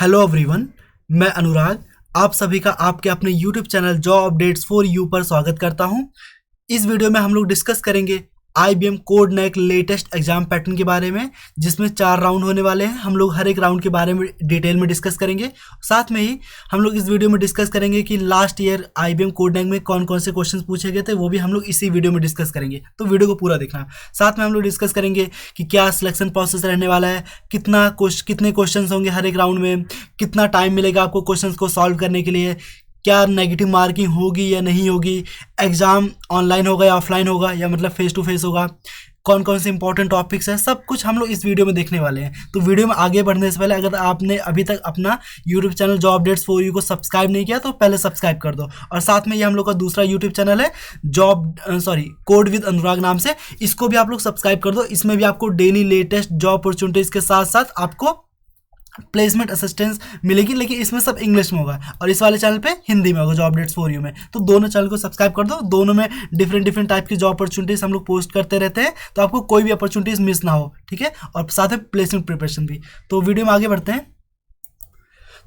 Hello everyone, मैं अनुराग आप सभी का आपके अपने YouTube channel job updates for you पर स्वागत करता हूं। इस वीडियो में हम लोग डिस्कस करेंगे IBM कोड नेक लेटेस्ट एग्जाम पैटर्न के बारे में, जिसमें 4 राउंड होने वाले हैं। हम लोग हर एक राउंड के बारे में डिटेल में डिस्कस करेंगे। साथ में ही हम लोग इस वीडियो में डिस्कस करेंगे कि लास्ट ईयर IBM कोड नेक में कौन कौन से क्वेश्चन पूछे गए थे, वो भी हम लोग इसी वीडियो में डिस्कस करेंगे। तो वीडियो को पूरा देखना। साथ में हम लोग डिस्कस करेंगे कि क्या सिलेक्शन प्रोसेस रहने वाला है, कितने क्वेश्चन होंगे हर एक राउंड में, कितना टाइम मिलेगा आपको क्वेश्चन को सॉल्व करने के लिए, क्या नेगेटिव मार्किंग होगी या नहीं होगी, एग्जाम ऑनलाइन होगा या ऑफलाइन होगा या मतलब फेस टू फेस होगा, कौन कौन से इंपॉर्टेंट टॉपिक्स हैं, सब कुछ हम लोग इस वीडियो में देखने वाले हैं। तो वीडियो में आगे बढ़ने से पहले अगर आपने अभी तक अपना YouTube channel job updates for you को सब्सक्राइब नहीं किया तो पहले सब्सक्राइब कर दो। और साथ में ये हम लोग का दूसरा यूट्यूब चैनल है कोड विद अनुराग नाम से, इसको भी आप लोग सब्सक्राइब कर दो। इसमें भी आपको डेली लेटेस्ट जॉब अपॉर्चुनिटीज़ के साथ साथ आपको प्लेसमेंट असिस्टेंस मिलेगी, लेकिन इसमें सब इंग्लिश में होगा और इस वाले चैनल पे हिंदी में होगा जॉब अपडेट्स फॉर यू में। तो दोनों चैनल को सब्सक्राइब कर दो। दोनों में डिफरेंट टाइप की जॉब अपॉर्चुनिटीज हम लोग पोस्ट करते रहते हैं, तो आपको कोई भी अपॉर्चुनिटीज मिस ना हो, ठीक है। और साथ में प्लेसमेंट प्रिपरेशन भी। तो वीडियो में आगे बढ़ते हैं,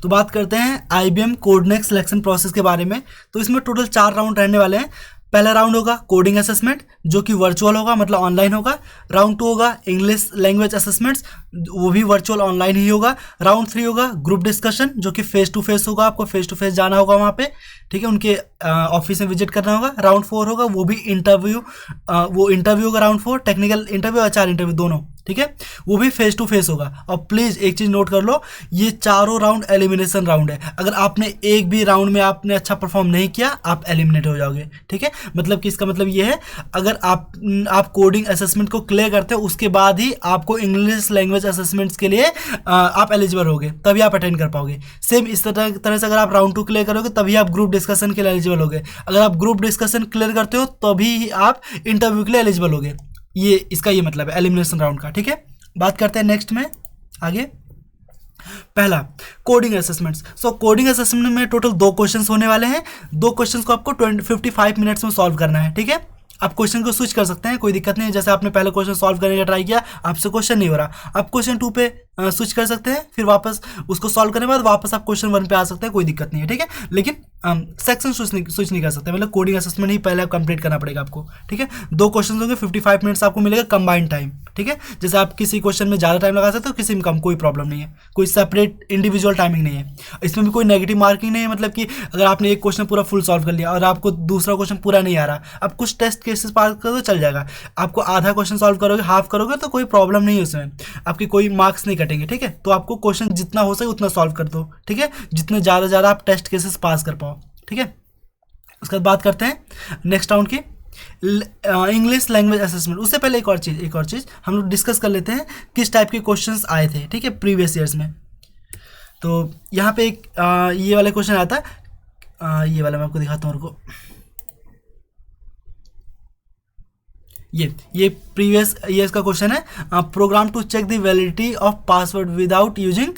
तो बात करते हैं IBM कोड नेक सिलेक्शन प्रोसेस के बारे में। तो इसमें टोटल 4 राउंड रहने वाले हैं। पहला राउंड होगा कोडिंग असेसमेंट, जो कि वर्चुअल होगा, मतलब ऑनलाइन होगा। राउंड 2 होगा इंग्लिश लैंग्वेज असेसमेंट्स, वो भी वर्चुअल ऑनलाइन ही होगा। राउंड 3 होगा ग्रुप डिस्कशन, जो कि फेस टू फेस होगा, आपको फेस टू फेस जाना होगा वहाँ पे, ठीक है, उनके ऑफिस में विजिट करना होगा। राउंड 4 होगा वो भी इंटरव्यू, वो इंटरव्यू होगा। Round 4 technical interview, HR interview दोनों, ठीक है, वो भी फेस टू फेस होगा। और प्लीज़ एक चीज़ नोट कर लो, ये चारों राउंड एलिमिनेशन राउंड है। अगर आपने एक भी राउंड में आपने अच्छा परफॉर्म नहीं किया, आप एलिमिनेट हो जाओगे, ठीक है। मतलब कि इसका मतलब ये है, अगर आप कोडिंग असेसमेंट को क्लियर करते हो, उसके बाद ही आपको इंग्लिश लैंग्वेज असेसमेंट्स के लिए आप एलिजिबल होगे, तभी आप अटेंड कर पाओगे। सेम इस तरह से अगर आप राउंड 2 क्लियर करोगे, तभी आप ग्रुप डिस्कशन के लिए एलिजिबल होगे। अगर आप ग्रुप डिस्कशन क्लियर करते हो, तभी आप इंटरव्यू के लिए एलिजिबल होगे। ये इसका ये मतलब है एलिमिनेशन राउंड का, ठीक है। बात करते हैं नेक्स्ट में आगे। पहला कोडिंग असेसमेंट्स। कोडिंग असेसमेंट में टोटल 2 क्वेश्चंस होने वाले हैं। 2 क्वेश्चंस को आपको 55 मिनट्स में सॉल्व करना है, ठीक है। आप क्वेश्चन को स्विच कर सकते हैं, कोई दिक्कत नहीं है। जैसे आपने पहले क्वेश्चन सॉल्व करने का ट्राई किया, आपसे क्वेश्चन नहीं हो रहा, आप क्वेश्चन 2 पे स्विच कर सकते हैं, फिर वापस उसको सॉल्व करने के बाद वापस आप क्वेश्चन 1 पे आ सकते हैं, कोई दिक्कत नहीं है, ठीक है। लेकिन सेक्शन स्विच नहीं कर सकते, मतलब कोडिंग असेसमेंट ही पहले कंप्लीट करना पड़ेगा आपको, ठीक है। 2 क्वेश्चन होंगे, 55 मिनट्स आपको मिलेगा कंबाइंड टाइम, ठीक है। जैसे आप किसी क्वेश्चन में ज़्यादा टाइम लगा सकते हो, किसी में कम, कोई प्रॉब्लम नहीं है, कोई सेपरेट इंडिविजुअल टाइमिंग नहीं है। इसमें भी कोई नेगेटिव मार्किंग नहीं है, मतलब कि अगर आपने एक क्वेश्चन पूरा फुल सॉल्व कर लिया और आपको दूसरा क्वेश्चन पूरा नहीं आ रहा, आप कुछ टेस्ट केसेस पास कर दो, चल जाएगा। आपको आधा क्वेश्चन सॉल्व करोगे, हाफ करोगे, तो कोई प्रॉब्लम नहीं है उसमें, आपकी कोई मार्क्स नहीं कटेंगे, ठीक है। तो आपको क्वेश्चन जितना हो सके उतना सॉल्व कर दो, ठीक है, जितने ज़्यादा आप टेस्ट केसेस पास कर पाओ, ठीक है। उसके बाद बात करते हैं नेक्स्ट राउंड की, इंग्लिश लैंग्वेज असेसमेंट। उससे पहले एक और चीज़ हम लोग डिस्कस कर लेते हैं, किस टाइप के क्वेश्चंस आए थे, ठीक है, प्रीवियस ईयर्स में। तो यहाँ पे एक ये वाला क्वेश्चन आया था, ये वाला मैं आपको दिखाता हूँ, उनको ये प्रीवियस ईयर्स का क्वेश्चन है। Program to check the validity of password without using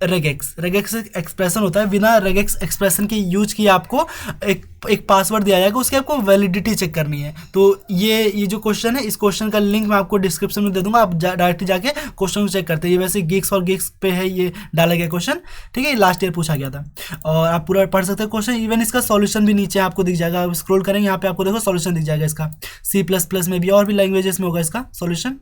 regex expression होता है, बिना रेगेक्स एक्सप्रेशन के यूज किए आपको एक पासवर्ड दिया जाएगा, उसकी आपको वैलिडिटी चेक करनी है। तो ये जो क्वेश्चन है, इस क्वेश्चन का लिंक मैं आपको डिस्क्रिप्शन में दे दूंगा, आप डायरेक्टली जाके क्वेश्चन को चेक करते हैं। ये वैसे गिग्स और गिग्स पे है, ये डाला गया क्वेश्चन, ठीक है, लास्ट ईयर पूछा गया था और आप पूरा पढ़ सकते हैं क्वेश्चन। इवन इसका सॉल्यूशन भी नीचे आपको दिख जाएगा, आप स्क्रॉल करेंगे यहाँ पे आपको देखो सॉल्यूशन दिख जाएगा इसका। C++ में भी और भी लैंग्वेजेस में होगा इसका सॉल्यूशन,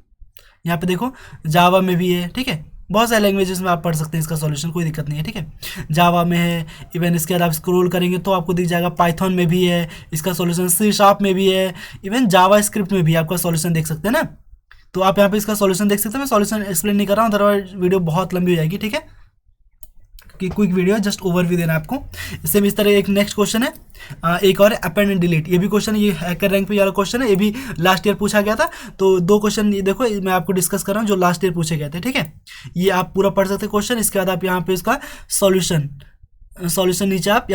यहाँ पे देखो जावा में भी है, ठीक है, बहुत सारे लैंग्वेजेस में आप पढ़ सकते हैं इसका सॉल्यूशन, कोई दिक्कत नहीं है, ठीक है। जावा में है, इवन इसके बाद आप स्क्रॉल करेंगे तो आपको दिख जाएगा पाइथन में भी है इसका सॉल्यूशन, C# में भी है, इवन जावा स्क्रिप्ट में भी आपका सॉल्यूशन देख सकते हैं ना। तो आप यहाँ पे इसका सॉल्यूशन देख सकते हैं। मैं सॉल्यूशन एक्सप्लेन नहीं कर रहा हूँ, अदरवाइज वीडियो बहुत लंबी हो जाएगी, ठीक है, कि क्विक वीडियो है, जस्ट ओवरव्यू देना आपको। इससे इस तरह एक नेक्स्ट क्वेश्चन है, एक और है अपेंड एंड डिलीट। ये भी क्वेश्चन, ये हैकर रैंक पे वाला क्वेश्चन है, ये भी लास्ट ईयर पूछा गया था। तो 2 क्वेश्चन ये देखो, मैं आपको डिस्कस कर रहा हूँ जो लास्ट ईयर पूछे गए थे, ठीक है। ये आप पूरा पढ़ सकते हैं क्वेश्चन। इसके बाद आप यहाँ पे इसका सॉल्यूशन नीचे आप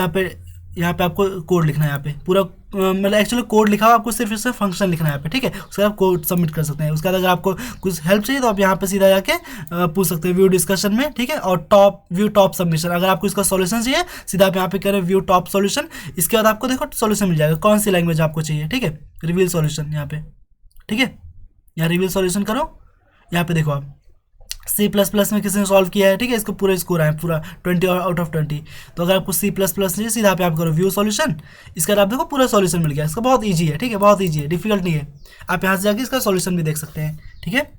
यहाँ पे आपको कोड लिखना है, यहाँ पे पूरा मतलब एक्चुअली कोड लिखा हुआ, आपको सिर्फ इससे फंक्शन लिखना है यहाँ पे, ठीक है। उसके बाद आप कोड सबमिट कर सकते हैं। उसके बाद अगर आपको कुछ हेल्प चाहिए तो आप यहाँ पे सीधा जाके पूछ सकते हैं व्यू डिस्कशन में, ठीक है। और टॉप सबमिशन, अगर आपको इसका सॉल्यूशन चाहिए सीधा आप यहाँ पे करें व्यू टॉप सॉल्यूशन। इसके बाद आपको देखो सॉल्यूशन मिल जाएगा, कौन सी लैंग्वेज आपको चाहिए, ठीक है, रिवील सॉल्यूशन यहाँ पे, ठीक है। यहाँ रिवील सॉल्यूशन करो, यहाँ पे देखो आप C++ में किसी ने सॉल्व किया है, ठीक है, इसको पूरा स्कोर आए पूरा 20 आउट ऑफ 20। तो अगर आपको C++ चाहिए, सीधा पे आप करो व्यू सॉल्यूशन, इसका आप देखो पूरा सॉल्यूशन मिल गया। इसका बहुत ईजी है, ठीक है, बहुत ईजी है, डिफिकल्ट नहीं है। आप यहाँ से जाके इसका सॉल्यूशन भी देख सकते हैं, ठीक है।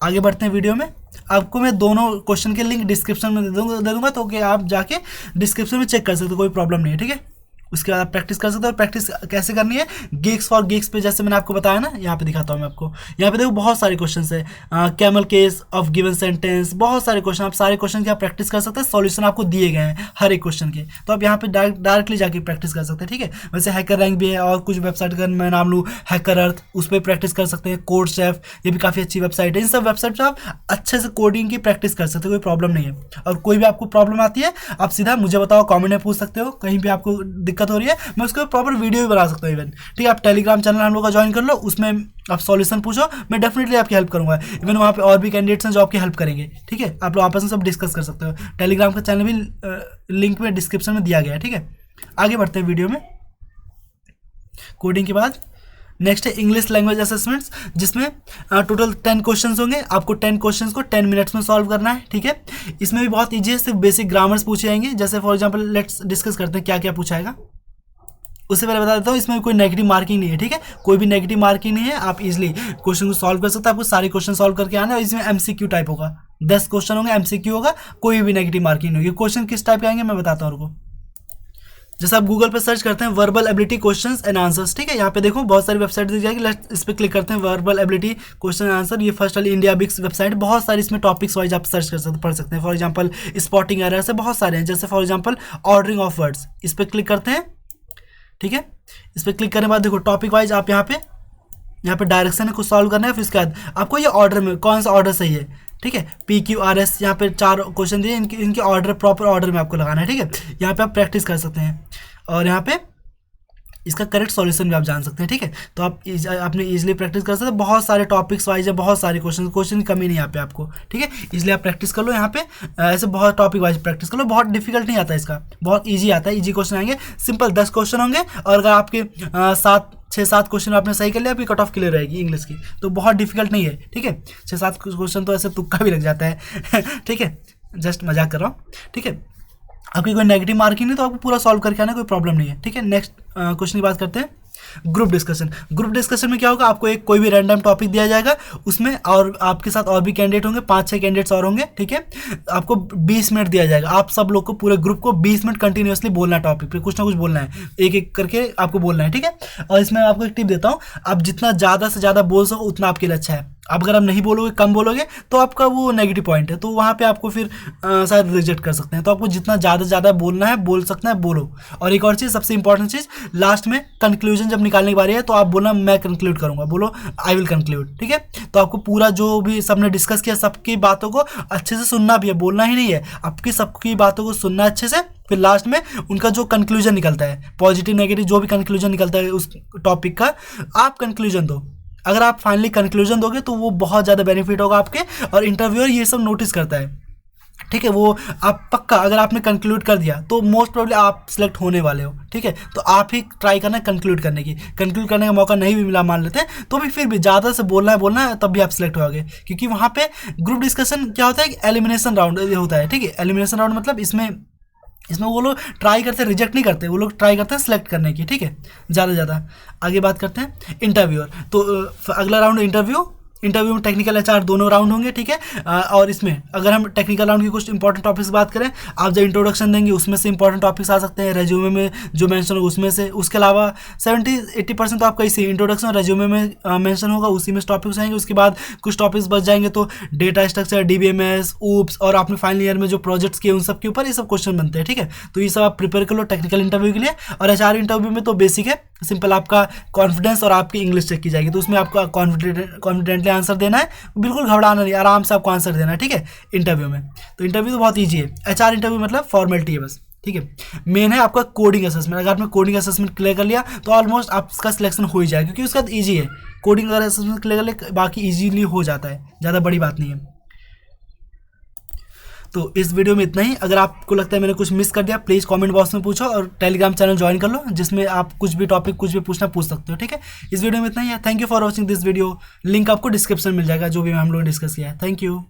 आगे बढ़ते हैं वीडियो में। आपको मैं दोनों क्वेश्चन के लिंक डिस्क्रिप्शन में दे दूंगा तो कि आप जाके डिस्क्रिप्शन में चेक कर सकते हो, कोई प्रॉब्लम नहीं है, ठीक है। उसके बाद आप प्रैक्टिस कर सकते हो। और प्रैक्टिस कैसे करनी है, गिग्स फॉर गिग्स पे जैसे मैंने आपको बताया ना, यहाँ पे दिखाता हूँ मैं आपको। यहाँ पे देखो बहुत सारे क्वेश्चन है, camel case of given sentence, बहुत सारे क्वेश्चन। आप सारे क्वेश्चन की आप प्रैक्टिस कर सकते हैं, सॉल्यूशन आपको दिए गए हैं हर एक क्वेश्चन के। तो आप यहाँ पे डायरेक्टली जाके प्रैक्टिस कर सकते हैं, ठीक है। वैसे हैकर रैंक भी है, और कुछ वेबसाइट का मैं नाम लूँ हैकर अर्थ, उस पर प्रैक्टिस कर सकते हैं। कोड शेफ, ये भी काफ़ी अच्छी वेबसाइट है। इन सब वेबसाइट पर आप अच्छे से कोडिंग की प्रैक्टिस कर सकते हो, कोई प्रॉब्लम नहीं है। और कोई भी आपको प्रॉब्लम आती है, आप सीधा मुझे बताओ, कॉमेंट में पूछ सकते हो। कहीं भी आपको दिक्कत हो रही है, मैं उसको प्रॉपर वीडियो भी बना सकता हूँ इवन, ठीक है। आप टेलीग्राम चैनल हम लोग का ज्वाइन कर लो, उसमें आप सॉल्यूशन पूछो, मैं डेफिनेटली आपकी हेल्प करूंगा। इवन वहाँ पे और भी कैंडिडेट्स हैं जो आपकी हेल्प करेंगे, ठीक है। आप लोग आपस में सब डिस्कस कर सकते हो। टेलीग्राम का चैनल भी लिंक में डिस्क्रिप्शन में दिया गया है, ठीक है। आगे बढ़ते हैं वीडियो में। कोडिंग के बाद नेक्स्ट है इंग्लिश लैंग्वेज असेसमेंट्स, जिसमें टोटल 10 क्वेश्चंस होंगे। आपको 10 क्वेश्चंस को 10 मिनट्स में सॉल्व करना है, ठीक है। इसमें भी बहुत ईजी है, सिर्फ बेसिक ग्रामर्स पूछे जाएंगे। जैसे फॉर एग्जाम्पल लेट्स डिस्कस करते हैं क्या क्या पूछाएगा। उससे पहले बता देता हूँ, इसमें कोई नेगेटिव मार्किंग नहीं है, ठीक है। कोई भी नेगेटिव मार्किंग नहीं है, आप इजीली क्वेश्चन को सॉल्व कर सकते हैं। आपको सारे क्वेश्चन सॉल्व करके आना है। इसमें MCQ टाइप होगा, 10 क्वेश्चन होंगे, MCQ होगा, कोई भी नेगेटिव मार्किंग नहीं होगी। क्वेश्चन किस टाइप के आएंगे मैं बताता हूँ आपको। जैसे आप गूगल पे सर्च करते हैं verbal ability questions and answers, ठीक है। यहाँ पे देखो बहुत सारी वेबसाइट दी जाएगी, इस पर क्लिक करते हैं verbal ability question and answer. ये फर्स्ट वाली इंडिया बिक्स वेबसाइट, बहुत सारी इसमें टॉपिक्स वाइज आप सर्च कर सकते पढ़ सकते हैं। फॉर एग्जाम्पल स्पॉटिंग एरर से बहुत सारे हैं। जैसे for example ordering of words, इस पर क्लिक करते हैं, ठीक है। इस पर क्लिक करने के बाद देखो टॉपिक वाइज आप यहाँ पे डायरेक्शन है, कुछ सॉल्व करना है। फिर उसके बाद आपको ये ऑर्डर में कौन सा ऑर्डर सही है, ठीक है। PQRS यहाँ पे 4 क्वेश्चन दिए, इनके ऑर्डर प्रॉपर ऑर्डर में आपको लगाना है, ठीक है। यहाँ पे आप प्रैक्टिस कर सकते हैं और यहाँ पे इसका करेक्ट सॉल्यूशन भी आप जान सकते हैं, ठीक है। तो आप आपने इजीली प्रैक्टिस कर सकते हैं। बहुत सारे टॉपिक्स वाइज है, बहुत सारे क्वेश्चन की कमी नहीं यहाँ पे आपको, ठीक है। इसलिए आप प्रैक्टिस कर लो यहाँ पे, ऐसे बहुत टॉपिक वाइज प्रैक्टिस कर लो। बहुत डिफिकल्ट नहीं आता इसका, बहुत ईजी आता है। ईजी क्वेश्चन आएंगे, सिंपल 10 क्वेश्चन होंगे। और अगर आपके 6-7 क्वेश्चन आपने सही कर लिया, आपकी कट ऑफ क्लियर रहेगी इंग्लिश की। तो बहुत डिफिकल्ट नहीं है, ठीक है। 6-7 क्वेश्चन तो ऐसे तुक्का भी लग जाता है ठीक है, जस्ट मजाक कर रहा हूँ, ठीक है। आपकी कोई नेगेटिव मार्किंग नहीं, तो आपको पूरा सॉल्व करके आना, कोई प्रॉब्लम नहीं है, ठीक है। नेक्स्ट क्वेश्चन की बात करते हैं, ग्रुप डिस्कशन। ग्रुप डिस्कशन में क्या होगा, आपको एक कोई भी रैंडम टॉपिक दिया जाएगा, उसमें और आपके साथ और भी कैंडिडेट होंगे, 5-6 कैंडिडेट्स और होंगे, ठीक है। आपको 20 मिनट दिया जाएगा। आप सब लोग को, पूरे ग्रुप को 20 मिनट कंटिन्यूसली बोलना, टॉपिक पे कुछ ना कुछ बोलना है, एक एक करके आपको बोलना है, ठीक है। और इसमें आपको एक टिप देता हूँ, आप जितना ज़्यादा से ज़्यादा बोल सको उतना आपके लिए अच्छा है। अब अगर आप नहीं बोलोगे, कम बोलोगे, तो आपका वो नेगेटिव पॉइंट है, तो वहाँ पे आपको फिर शायद रिजेक्ट कर सकते हैं। तो आपको जितना ज़्यादा से ज़्यादा बोलना है, बोल सकना है, बोलो। और एक और चीज़, सबसे इंपॉर्टेंट चीज़, लास्ट में कंक्लूजन जब निकालने की बारी है, तो आप बोलना मैं कंक्लूड करूँगा, बोलो आई विल कंक्लूड, ठीक है। तो आपको पूरा जो भी सबने डिस्कस किया, सबकी बातों को अच्छे से सुनना भी है, बोलना ही नहीं है, आपकी सबकी बातों को सुनना अच्छे से। फिर लास्ट में उनका जो कंक्लूजन निकलता है, पॉजिटिव नेगेटिव जो भी कंक्लूजन निकलता है उस टॉपिक का, आप कंक्लूजन दो। अगर आप फाइनली कंक्लूजन दोगे तो वो बहुत ज़्यादा बेनिफिट होगा आपके, और इंटरव्यूअर ये सब नोटिस करता है, ठीक है। वो आप पक्का, अगर आपने कंक्लूड कर दिया तो मोस्ट प्रोबेबली आप सिलेक्ट होने वाले हो, ठीक है। तो आप ही ट्राई करना कंक्लूड करने की। कंक्लूड करने का मौका नहीं भी मिला मान लेते हैं, तो भी फिर भी ज़्यादा से बोलना है, तब भी आप सिलेक्ट होगे। क्योंकि वहाँ पे ग्रुप डिस्कशन क्या होता है, एलिमिनेशन राउंड होता है, ठीक है। एलिमिनेशन राउंड मतलब इसमें वो लोग ट्राई करते हैं, रिजेक्ट नहीं करते, वो लोग ट्राई करते हैं सिलेक्ट करने की, ठीक है, ज़्यादा। आगे बात करते हैं इंटरव्यूअर। तो अगला राउंड इंटरव्यू में टेक्निकल HR दोनों राउंड होंगे, ठीक है। और इसमें अगर हम टेक्निकल राउंड की कुछ इंपॉर्टेंट टॉपिक्स बात करें, आप जब इंट्रोडक्शन देंगे उसमें से इंपॉर्टेंट टॉपिक्स आ सकते हैं, रेज्यूमे में जो मेंशन होगा उसमें से। उसके अलावा 70-80% तो आपका इसी इंट्रोडक्शन रेज्यूमे में मेंशन होगा, उसी में टॉपिक्स आएंगे। उसके बाद कुछ टॉपिक्स बच जाएंगे, तो डेटा स्ट्रक्चर, DBMS, ऊप्स, और आपने फाइनल ईयर में जो प्रोजेक्ट्स किए उन सब के ऊपर ये सब क्वेश्चन बनते हैं, ठीक है। तो ये सब आप प्रिपेयर कर लो टेक्निकल इंटरव्यू के लिए। और HR इंटरव्यू में तो बेसिक है, सिंपल, आपका कॉन्फिडेंस और आपकी इंग्लिश चेक की जाएगी। तो उसमें आपको कॉन्फिडेंटली आंसर देना है, बिल्कुल घबराना नहीं, आराम से आपको आंसर देना है, ठीक है, इंटरव्यू में। तो इंटरव्यू तो बहुत ईजी है। HR इंटरव्यू मतलब फॉर्मेलिटी है बस, ठीक है। मेन है आपका कोडिंग असेसमेंट। अगर आपने कोडिंग असेसमेंट क्लियर कर लिया तो ऑलमोस्ट आपका सिलेक्शन हो ही जाएगा, क्योंकि उसका ईजी है। कोडिंग अगर असेसमेंट क्लियर कर लिया, बाकी ईजीली हो जाता है, ज़्यादा बड़ी बात नहीं है। तो इस वीडियो में इतना ही। अगर आपको लगता है मैंने कुछ मिस कर दिया, प्लीज़ कमेंट बॉक्स में पूछो, और टेलीग्राम चैनल ज्वाइन कर लो, जिसमें आप कुछ भी टॉपिक कुछ भी पूछ सकते हो, ठीक है। इस वीडियो में इतना ही है। Thank you for watching this video. Link आपको डिस्क्रिप्शन मिल जाएगा, जो भी हम लोगों ने डिस्कस किया है। Thank you.